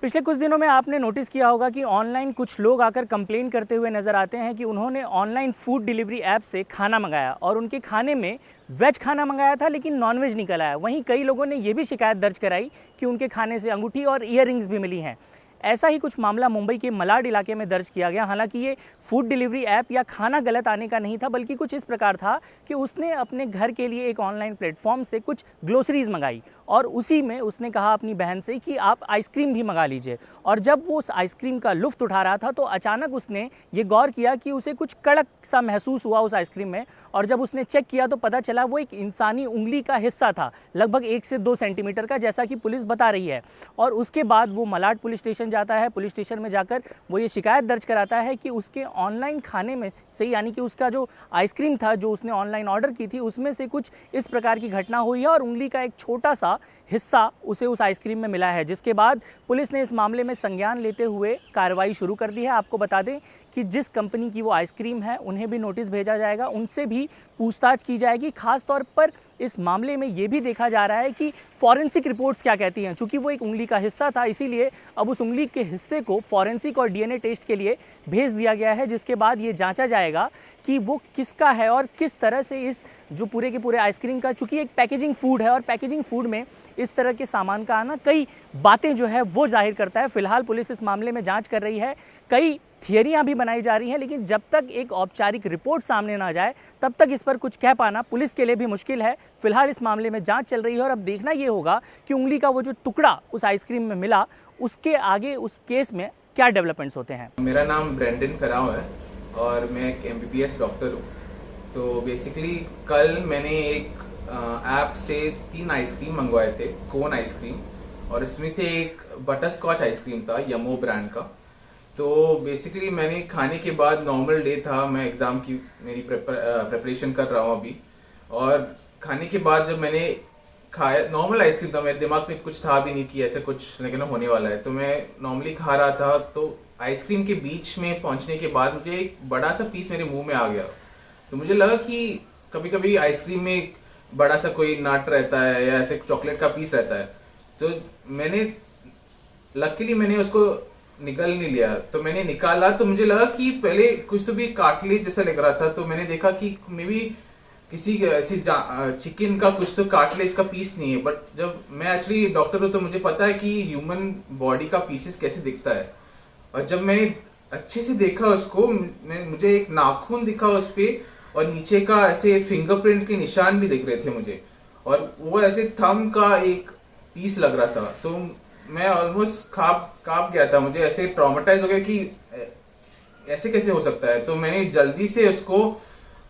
पिछले कुछ दिनों में आपने नोटिस किया होगा कि ऑनलाइन कुछ लोग आकर कंप्लेन करते हुए नज़र आते हैं कि उन्होंने ऑनलाइन फूड डिलीवरी ऐप से खाना मंगाया और उनके खाने में वेज खाना मंगाया था लेकिन नॉनवेज निकल आया। वहीं कई लोगों ने ये भी शिकायत दर्ज कराई कि उनके खाने से अंगूठी और ईयररिंग्स भी मिली हैं। ऐसा ही कुछ मामला मुंबई के मलाड इलाके में दर्ज किया गया। हालांकि ये फूड डिलीवरी ऐप या खाना गलत आने का नहीं था, बल्कि कुछ इस प्रकार था कि उसने अपने घर के लिए एक ऑनलाइन प्लेटफॉर्म से कुछ ग्लोसरीज मंगाई और उसी में उसने कहा अपनी बहन से कि आप आइसक्रीम भी मंगा लीजिए। और जब वो उस आइसक्रीम का लुफ्त उठा रहा था तो अचानक उसने ये गौर किया कि उसे कुछ कड़क सा महसूस हुआ उस आइसक्रीम में, और जब उसने चेक किया तो पता चला वो एक इंसानी उंगली का हिस्सा था, लगभग 1 से 2 सेंटीमीटर का, जैसा कि पुलिस बता रही है। और उसके बाद वो मलाड पुलिस स्टेशन जाता है। पुलिस स्टेशन में जाकर वो ये शिकायत दर्ज कराता है कि उसके ऑनलाइन खाने में से, यानी कि उसका जो आइसक्रीम था जो उसने ऑनलाइन ऑर्डर की थी, उसमें से कुछ इस प्रकार की घटना हुई है और उंगली का एक छोटा सा हिस्सा उसे उस आइसक्रीम में मिला है। जिसके बाद पुलिस ने इस मामले में संज्ञान लेते हुए कार्रवाई शुरू कर दी है। आपको बता दें कि जिस कंपनी की वो आइसक्रीम है उन्हें भी नोटिस भेजा जाएगा, उनसे भी पूछताछ की जाएगी। खास तौर पर इस मामले में ये भी देखा जा रहा है कि फॉरेंसिक रिपोर्ट्स क्या कहती हैं। चूंकि वो एक उंगली का हिस्सा था, इसीलिए अब उस उंगली के हिस्से को फॉरेंसिक और डीएनए टेस्ट के लिए भेज दिया गया है, जिसके बाद ये जांचा जाएगा कि वो किसका है और किस तरह से इस जो पूरे के पूरे आइसक्रीम का, चूंकि एक पैकेजिंग फूड है और पैकेजिंग फूड में इस तरह के सामान का आना कई बातें जो है वो जाहिर करता है। फिलहाल पुलिस इस मामले में जांच कर रही है, कई थियरियां भी बनाई जा रही हैं, लेकिन जब तक एक औपचारिक रिपोर्ट सामने ना जाए तब तक इस पर कुछ कह पाना पुलिस के लिए भी मुश्किल है। फिलहाल इस मामले में जांच चल रही है और अब देखना ये होगा कि उंगली का वो जो टुकड़ा उस आइसक्रीम में मिला, उसके आगे उस केस में क्या डेवलपमेंट्स होते हैं। मेरा नाम ब्रेंडन कराव है और मैं एक MBBS डॉक्टर हूँ। तो बेसिकली कल मैंने एक ऐप से 3 आइसक्रीम मंगवाए थे, कोन आइसक्रीम, और इसमें से एक बटर स्कॉच आइसक्रीम था यमो ब्रांड का। तो बेसिकली मैंने खाने के बाद, नॉर्मल डे था, मैं एग्ज़ाम की मेरी प्रिपरेशन कर रहा हूँ अभी, और खाने के बाद जब मैंने खाया, नॉर्मल आइसक्रीम था, मेरे दिमाग में कुछ था भी नहीं कि ऐसे कुछ लेकिन होने वाला है, तो मैं नॉर्मली खा रहा था। तो आइसक्रीम के बीच में पहुंचने के बाद मुझे एक बड़ा सा पीस मेरे मुंह में आ गया। तो मुझे लगा कि कभी कभी आइसक्रीम में एक बड़ा सा कोई नट रहता है या ऐसे चॉकलेट का पीस रहता है, तो लकीली मैंने उसको निकल नहीं लिया। तो मैंने निकाला तो मुझे लगा कि पहले कुछ तो भी कार्टिलेज जैसा लग रहा था, तो मैंने देखा कि मे बी किसी ऐसी चिकन का कुछ तो कार्टिलेज का पीस नहीं है। बट जब मैं एक्चुअली डॉक्टर हूँ तो मुझे पता है कि ह्यूमन बॉडी का पीसेस कैसे दिखता है। और जब मैंने अच्छे से देखा उसको, मुझे एक नाखून दिखा उस पे, और नीचे का ऐसे फिंगरप्रिंट के निशान भी दिख रहे थे मुझे, और वो ऐसे थंब का एक पीस लग रहा था। तो मैं ऑलमोस्ट कांप गया था, मुझे ऐसे ट्रॉमेटाइज हो गया कि ऐसे कैसे हो सकता है। तो मैंने जल्दी से उसको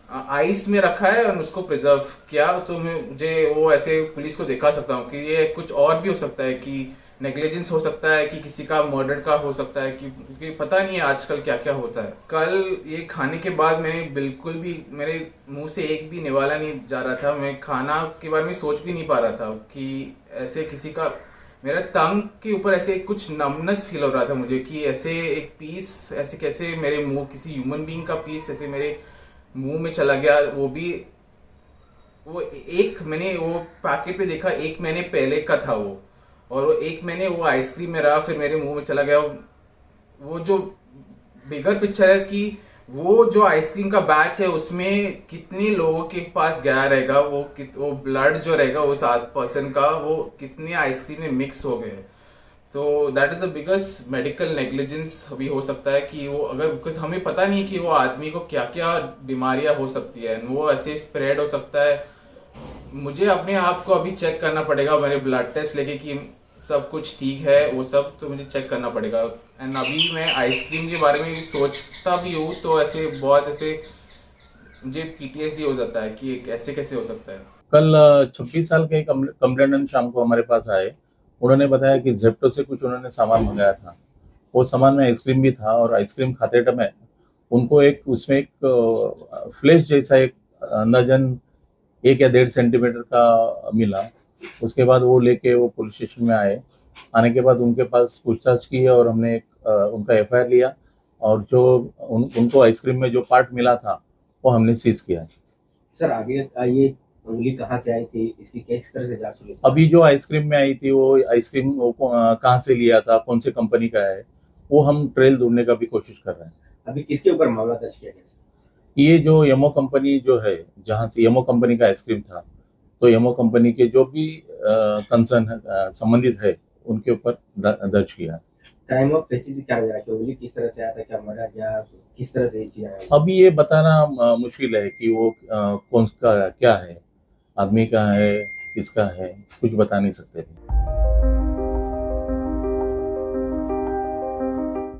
आइस में रखा है और उसको प्रिजर्व किया। तो मुझे वो ऐसे पुलिस को दिखा सकता हूँ कि ये कुछ और भी हो सकता है, कि नेग्लिजेंस हो सकता है, कि किसी का मर्डर का हो सकता है, कि पता नहीं है आजकल क्या क्या होता है। कल ये खाने के बाद मैंने बिल्कुल भी, मेरे मुंह से एक भी निवाला नहीं जा रहा था। मैं खाना के बारे में सोच भी नहीं पा रहा था कि ऐसे किसी का, मेरा टंग के ऊपर ऐसे कुछ नमनेस फील हो रहा था मुझे, कि ऐसे एक पीस ऐसे कैसे मेरे मुंह, किसी ह्यूमन बीइंग का पीस ऐसे मेरे मुंह में चला गया। वो एक मैंने वो पैकेट पे देखा, 1 महीने पहले का था वो, और वो 1 महीने वो आइसक्रीम में रहा, फिर मेरे मुंह में चला गया। वो जो बिगर पिक्चर है कि वो जो आइसक्रीम का बैच है उसमें कितने लोगों के पास गया रहेगा, वो ब्लड जो रहेगा उस 8% का, वो कितने आइसक्रीम में मिक्स हो गए। तो that is the biggest medical negligence अभी हो सकता है, कि वो अगर, बिकॉज हमें पता नहीं कि वो आदमी को क्या क्या बीमारियां हो सकती है, वो ऐसे स्प्रेड हो सकता है। मुझे अपने आप को अभी चेक करना पड़ेगा, मेरे ब्लड टेस्ट लेके कि सब कुछ ठीक है, वो सब तो मुझे चेक करना पड़ेगा। एंड अभी मैं आइसक्रीम के बारे में भी सोचता भी हूँ तो ऐसे बहुत ऐसे मुझे PTSD हो जाता है कि ऐसे कैसे हो सकता है। कल 26 साल के एक कंप्लेनेंट शाम को हमारे पास आए। उन्होंने बताया कि जेप्टो से कुछ उन्होंने सामान मंगाया था। वो सामान में आइसक्रीम भी था, और आइसक्रीम खाते समय उनको उसमें एक फ्लैश जैसा एक अंदाजन 1 या 1.5 सेंटीमीटर का मिला। उसके बाद वो लेके वो पुलिस स्टेशन में आए। आने के बाद उनके पास पूछताछ की और हमने उनका FIR लिया, और जो उनको आइसक्रीम में जो पार्ट मिला था वो हमने सीज किया। सर आगे ये उंगली कहाँ से आई थी, इसकी किस तरह से जांच हुई? अभी जो आइसक्रीम में आई थी वो आइसक्रीम कहाँ से लिया था, कौन से कंपनी का है, वो हम ट्रेल ढूंढने का भी कोशिश कर रहे हैं। अभी किसके ऊपर मामला दर्ज किया गया? ये जो यमो कंपनी जो है, जहाँ से यमो कंपनी का आइसक्रीम था, तो यमो कंपनी के जो भी कंसर्न संबंधित है उनके ऊपर दर्ज किया। टाइम ऑफ फेसिस क्या वगैरह की उंगली किस तरह से आया था, क्या मरा गया, किस तरह से ये चीज आया? अभी ये बताना मुश्किल है कि वो कौन का क्या है, आदमी का है, किसका है, कुछ बता नहीं सकते।